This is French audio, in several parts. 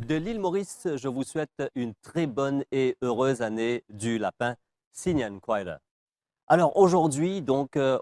De l'île Maurice, je vous souhaite une très bonne et heureuse année du lapin Sinian Kuaira. Alors aujourd'hui,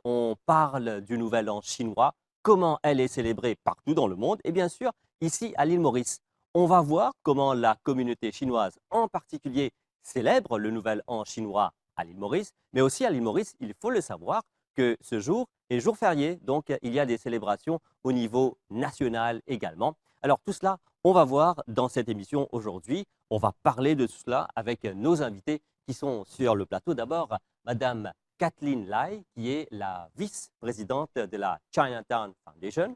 on parle du Nouvel An chinois, comment elle est célébrée partout dans le monde et bien sûr ici à l'île Maurice. On va voir comment la communauté chinoise en particulier célèbre le Nouvel An chinois à l'île Maurice, mais aussi à l'île Maurice, il faut le savoir que ce jour est jour férié, donc il y a des célébrations au niveau national également. Alors tout cela, on va voir dans cette émission aujourd'hui. On va parler de tout cela avec nos invités qui sont sur le plateau. D'abord, Madame Kathleen Lai, qui est la vice-présidente de la Chinatown Foundation.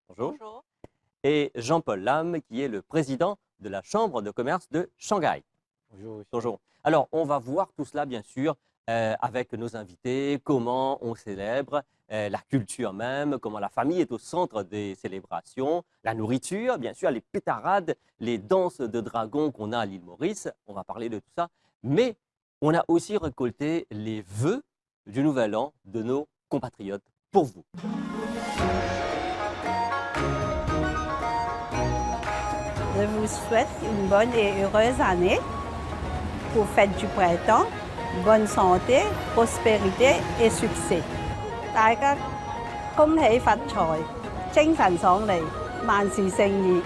Bonjour. Bonjour. Et Jean-Paul Lam, qui est le président de la Chambre de commerce de Shanghai. Bonjour. Bonjour. Alors, on va voir tout cela, bien sûr, avec nos invités, comment on célèbre, la culture même, comment la famille est au centre des célébrations, la nourriture, bien sûr, les pétarades, les danses de dragons qu'on a à l'île Maurice. On va parler de tout ça. Mais on a aussi récolté les vœux du Nouvel An de nos compatriotes pour vous. Je vous souhaite une bonne et heureuse année pour fête du printemps, bonne santé, prospérité et succès. 大家恭喜發財，精神爽利，萬事勝意。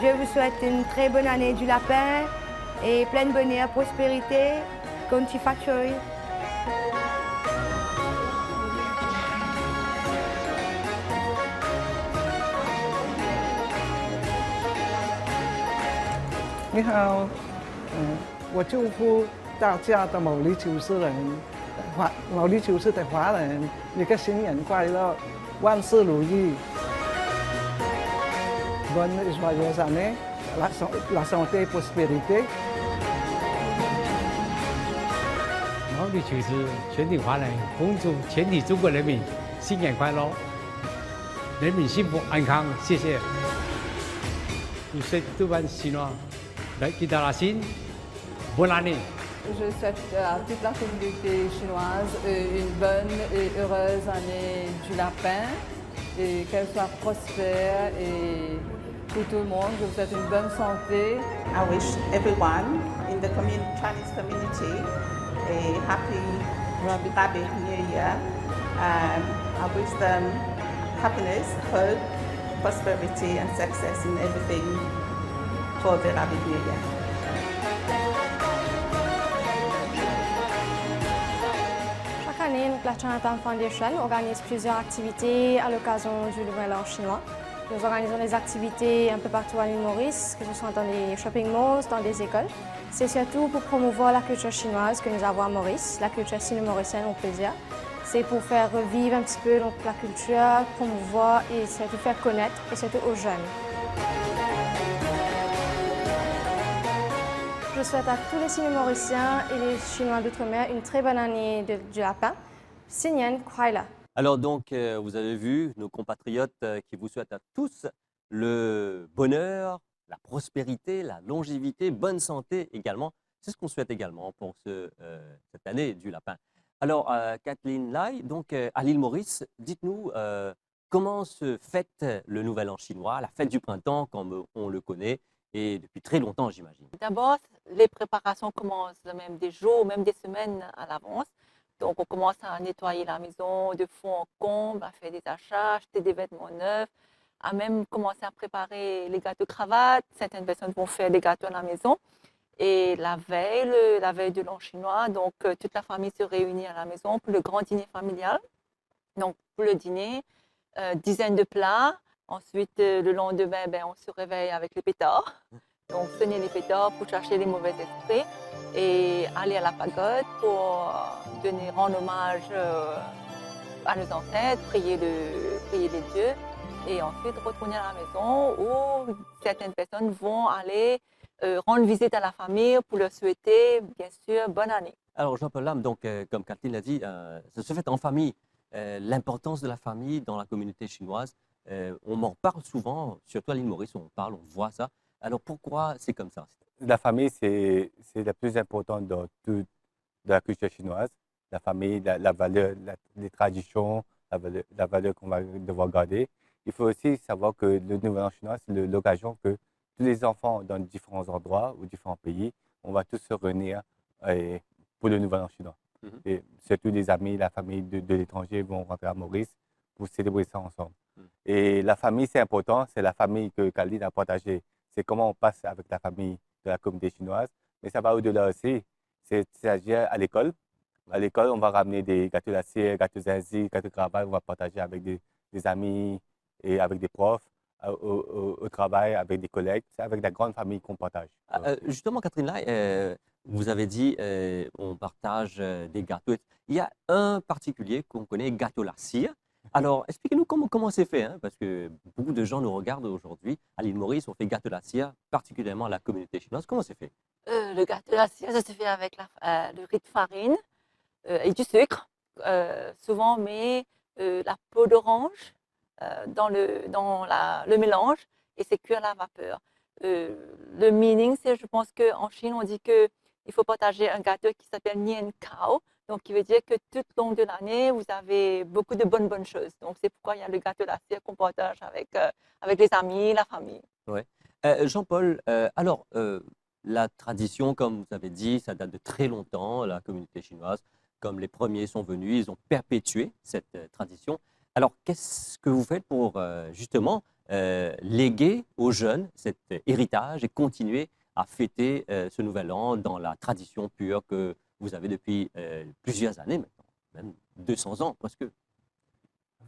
Je vous souhaite une très bonne année du lapin et plein de bonheur, prospérité, Conti Fatchoy. Ni hao, 我祝福大家的毛利求斯人，毛利求斯的华人，一个新年快乐，万事如意。Bonne et joyeuse année, la santé et prospérité. 毛利求斯全体华人恭祝全体中国人民新年快乐，人民幸福安康，谢谢。Je souhaite tout le monde chinois, qui dans la Chine, bonne année. Je souhaite à toute la communauté chinoise une bonne et heureuse année du lapin et qu'elle soit prospère et pour tout le monde, je vous souhaite une bonne santé. I wish everyone in the Chinese community a happy Rabbit New Year. I wish them happiness, hope, prosperity and success in everything for the Rabbit New Year. Chaque année, la Chinatown Foundation organise plusieurs activités à l'occasion du Nouvel An chinois. Nous organisons des activités un peu partout à l'île Maurice, que ce soit dans des shopping malls, dans des écoles. C'est surtout pour promouvoir la culture chinoise que nous avons à Maurice, la culture sino-mauricienne au plaisir. C'est pour faire revivre un petit peu donc, la culture, promouvoir et surtout faire connaître, et surtout aux jeunes. Je souhaite à tous les sino-mauriciens et les Chinois d'outre-mer une très bonne année du lapin. Sinian Kuaila. Alors donc, vous avez vu nos compatriotes qui vous souhaitent à tous le bonheur, la prospérité, la longévité, bonne santé également. C'est ce qu'on souhaite également pour cette année du lapin. Alors, Kathleen Lai, donc à l'île Maurice, dites-nous comment se fête le Nouvel An chinois, la fête du printemps comme on le connaît, et depuis très longtemps, j'imagine. D'abord, les préparations commencent même des jours, même des semaines à l'avance. Donc, on commence à nettoyer la maison de fond en comble, à faire des achats, acheter des vêtements neufs, à même commencer à préparer les gâteaux cravates. Certaines personnes vont faire des gâteaux à la maison. Et la veille de l'an chinois, donc toute la famille se réunit à la maison pour le grand dîner familial. Donc, pour le dîner, dizaines de plats. Ensuite, le lendemain, on se réveille avec les pétards. Donc, sonner les pétards pour chercher les mauvais esprits et aller à la pagode pour rendre hommage à nos ancêtres, prier les dieux et ensuite retourner à la maison où certaines personnes vont aller rendre visite à la famille pour leur souhaiter, bien sûr, bonne année. Alors, Jean-Paul Lam, donc, comme Kathleen l'a dit, ça se fait en famille. L'importance de la famille dans la communauté chinoise, on m'en parle souvent, surtout à l'île Maurice, on parle, on voit ça. Alors, pourquoi c'est comme ça? La famille, c'est la plus importante dans toute la culture chinoise. La famille, la valeur, les traditions, la valeur qu'on va devoir garder. il faut aussi savoir que le Nouvel An chinois, c'est l'occasion que tous les enfants dans différents endroits ou différents pays, on va tous se réunir pour le Nouvel An chinois. Mhm. Et surtout les amis, la famille de l'étranger vont rentrer à Maurice pour célébrer ça ensemble. Et la famille, c'est important, c'est la famille que Caroline a partagée. C'est comment on passe avec la famille de la communauté chinoise, mais ça va au-delà aussi. C'est-à-dire à l'école. À l'école, on va ramener des gâteaux d'acier, gâteaux zinzi, gâteaux cravache, on va partager avec des amis et avec des profs, au travail, avec des collègues. C'est avec la grande famille qu'on partage. Justement, Catherine, là, vous avez dit on partage des gâteaux. Il y a un particulier qu'on connaît, gâteau la cire. Alors, expliquez-nous comment c'est fait, hein, parce que beaucoup de gens nous regardent aujourd'hui. À l'île Maurice, on fait gâteau la cire, particulièrement la communauté chinoise. Comment c'est fait? Le gâteau de la cire, ça se fait avec le riz de farine et du sucre. Souvent, on met la peau d'orange dans le mélange et c'est cuit à la vapeur. Le meaning, c'est, je pense qu'en Chine, on dit qu'il faut partager un gâteau qui s'appelle Nian Kao, donc qui veut dire que tout au long de l'année, vous avez beaucoup de bonnes choses. Donc c'est pourquoi il y a le gâteau de la cire qu'on partage avec les amis, la famille. Ouais. Jean-Paul, alors, la tradition, comme vous avez dit, ça date de très longtemps, la communauté chinoise. Comme les premiers sont venus, ils ont perpétué cette tradition. Alors, qu'est-ce que vous faites pour justement léguer aux jeunes cet héritage et continuer à fêter ce nouvel an dans la tradition pure que vous avez depuis plusieurs années maintenant, même 200 ans presque?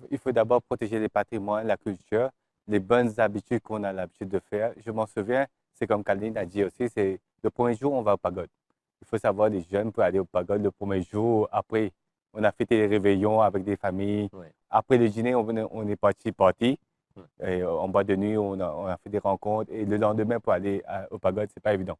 Il faut d'abord protéger les patrimoines, la culture, les bonnes habitudes qu'on a l'habitude de faire. Je m'en souviens, c'est comme Caroline a dit aussi, c'est le premier jour, on va au pagode. Il faut savoir, les jeunes pour aller au pagode le premier jour. Après, on a fêté les réveillons avec des familles. Ouais. Après le dîner, on est parti. Et en boîte de nuit, on a fait des rencontres. Et le lendemain, pour aller au pagode, c'est pas évident.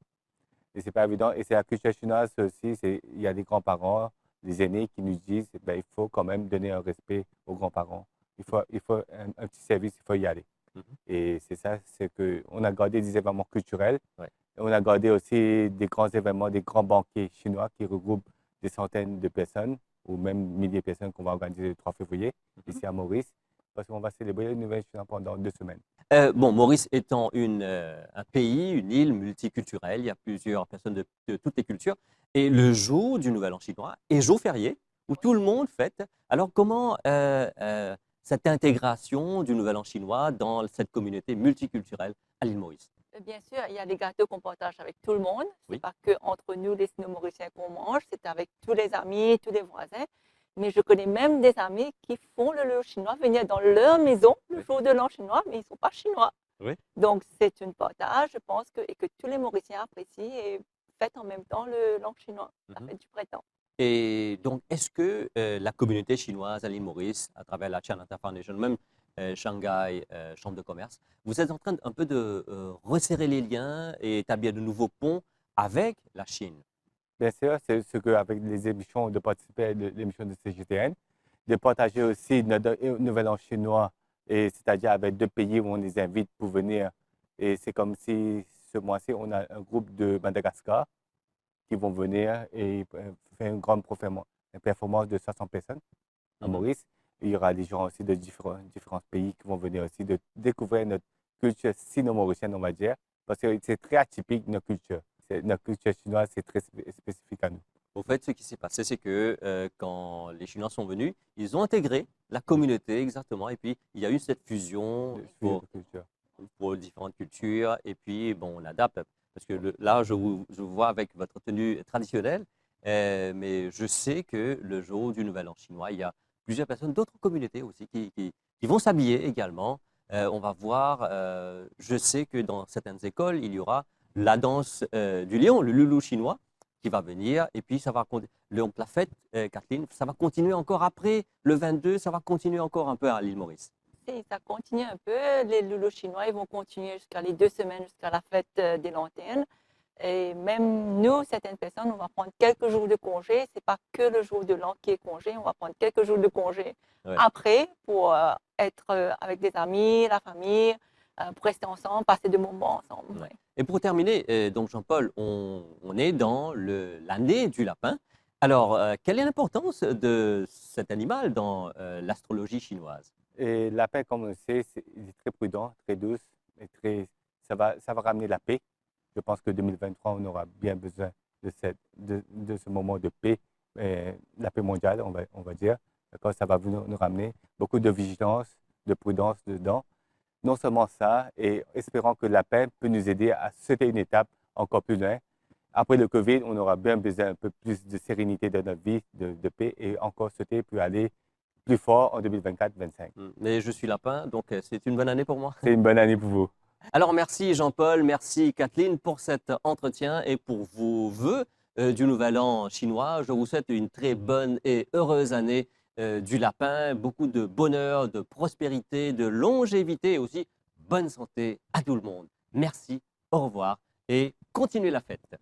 Et c'est pas évident. Et c'est la culture chinoise aussi. Il y a des grands-parents, les aînés qui nous disent ben, il faut quand même donner un respect aux grands-parents. Il faut un petit service, il faut y aller. Et c'est ça, c'est qu'on a gardé des événements culturels. Ouais. Et on a gardé aussi des grands événements, des grands banquets chinois qui regroupent des centaines de personnes ou même milliers de personnes qu'on va organiser le 3 février ici à Maurice. Parce qu'on va célébrer le Nouvel An chinois pendant 2 semaines. Bon, Maurice étant un pays, une île multiculturelle, il y a plusieurs personnes de toutes les cultures. Et le jour du Nouvel An chinois est jour férié où tout le monde fête. Alors, comment cette intégration du Nouvel An chinois dans cette communauté multiculturelle à l'île Maurice? Bien sûr, il y a des gâteaux qu'on partage avec tout le monde. Ce n'est pas que entre nous, les Sino-Mauriciens, qu'on mange, c'est avec tous les amis, tous les voisins. Mais je connais même des amis qui font le l'an chinois venir dans leur maison le jour de l'an chinois, mais ils ne sont pas chinois. Oui. Donc, c'est une partage, je pense, et que tous les Mauriciens apprécient et fêtent en même temps l'an chinois, la fête du printemps. Et donc, est-ce que la communauté chinoise à l'île Maurice, à travers la Chinatown Foundation, même Shanghai Chambre de commerce, vous êtes en train un peu de resserrer les liens et établir de nouveaux ponts avec la Chine? Bien sûr, c'est ce qu'avec les émissions, de participer à l'émission de CGTN, de partager aussi notre Nouvel An chinois, c'est-à-dire avec 2 pays où on les invite pour venir. Et c'est comme si ce mois-ci, on a un groupe de Madagascar qui vont venir et faire une grande performance de 500 personnes à Maurice. Il y aura des gens aussi de différents pays qui vont venir aussi de découvrir notre culture sino-mauricienne, on va dire, parce que c'est très atypique notre culture. Notre culture chinoise, c'est très spécifique à nous. Au fait, ce qui s'est passé, c'est que quand les Chinois sont venus, ils ont intégré la communauté exactement. Et puis, il y a eu cette fusion pour différentes cultures. Et puis, bon, on adapte. Parce que là, je vous vois avec votre tenue traditionnelle. Mais je sais que le jour du Nouvel An chinois, il y a plusieurs personnes d'autres communautés aussi qui vont s'habiller également. On va voir, je sais que dans certaines écoles, il y aura la danse du lion, le loulou chinois, qui va venir. Et puis, ça va la fête, Kathleen, ça va continuer encore après le 22, ça va continuer encore un peu à l'île Maurice. Si, ça continue un peu. Les loulous chinois, ils vont continuer jusqu'à les 2 semaines, jusqu'à la fête des lanternes. Et même nous, certaines personnes, on va prendre quelques jours de congé. Ce n'est pas que le jour de l'an qui est congé, on va prendre quelques jours de congé après pour être avec des amis, la famille, pour rester ensemble, passer des moments ensemble. Ouais. Et pour terminer, donc Jean-Paul, on est dans l'année du lapin. Alors, quelle est l'importance de cet animal dans l'astrologie chinoise? Et la paix, comme on le sait, il est très prudent, très douce, et ça va ramener la paix. Je pense que 2023, on aura bien besoin de ce moment de paix, la paix mondiale, on va dire. D'accord, ça va nous ramener beaucoup de vigilance, de prudence dedans. Non seulement ça, et espérons que la paix peut nous aider à sauter une étape encore plus loin. Après le Covid, on aura bien besoin un peu plus de sérénité dans notre vie, de paix, et encore sauter pour aller plus fort en 2024-2025. Mais je suis lapin, donc c'est une bonne année pour moi. C'est une bonne année pour vous. Alors merci Jean-Paul, merci Kathleen pour cet entretien et pour vos vœux du Nouvel An chinois. Je vous souhaite une très bonne et heureuse année du lapin, beaucoup de bonheur, de prospérité, de longévité et aussi bonne santé à tout le monde. Merci, au revoir et continuez la fête.